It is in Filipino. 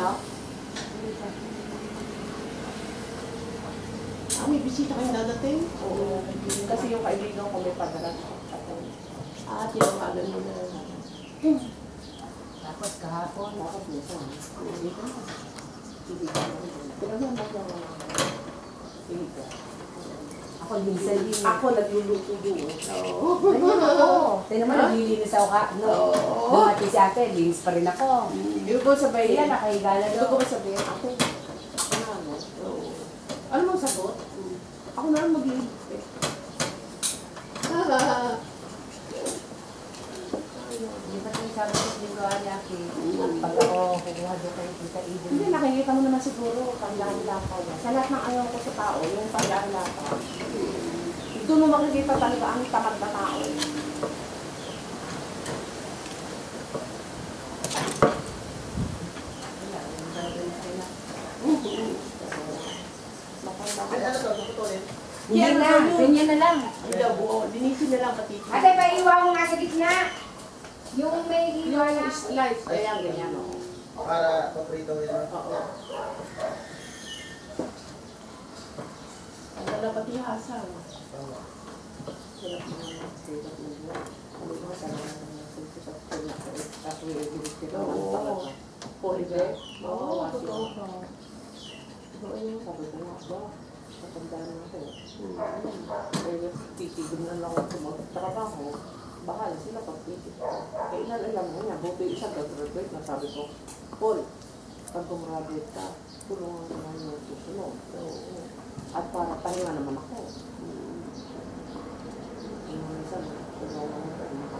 no? May bisita kayo dadating? Oo. Kasi yung kaibigan ko may padala. Tinawagan mo na. Tapos kahapon. Tapos minsan. Dito na. Pinagyan mo ko dito. Ako minsan din. Ako nagluluto doon. Oo. Ganyan ako. Tayo naman naglilinis ako ka. No. Dumati si ate, linis pa rin ako. Yung ko sabihin. Yan, nakahiga na Ito doon. ko ba sabihin? Ate, ano mo sagot? Ako na lang mag-iibig. Hindi pa tayo sabi ko linggawa niya aki. Pag ako kukuha doon kayo kita ibig. Hindi, nakikita mo naman siguro paglalakaw niya. Sa lahat ng ayaw ko sa tao, yung paglalakaw. Doon mo makikita talaga ang tamad na tao. Hindi na, ganyan na lang. Hindi, buo. Linisin na lang pati. Ate, paiwa mo nga sa gitna. Yung may hiwa Yung na. slice, ayan, ganyan. Para paprito yun. Oo. Ang dala pati yung asaw. Tama. Sarap naman. Sarap naman. Ano ba, sarap naman. Sarap naman. Tapos yung ibilis ko. Oo. Polybag. Oo, totoo ka. Totoo yun. Sabi ko nga ba? Matandaan na ako. Kaya titigil na lang ako magtrabaho. Bahala sila pag-titig. Kaya inalam mo niya, buti isa graduate na sabi ko, Paul, pag gumraduate ka, tulungan ko naman yung susunod. At para pahinga naman ako. Minsan, tulungan mo pa rin ako.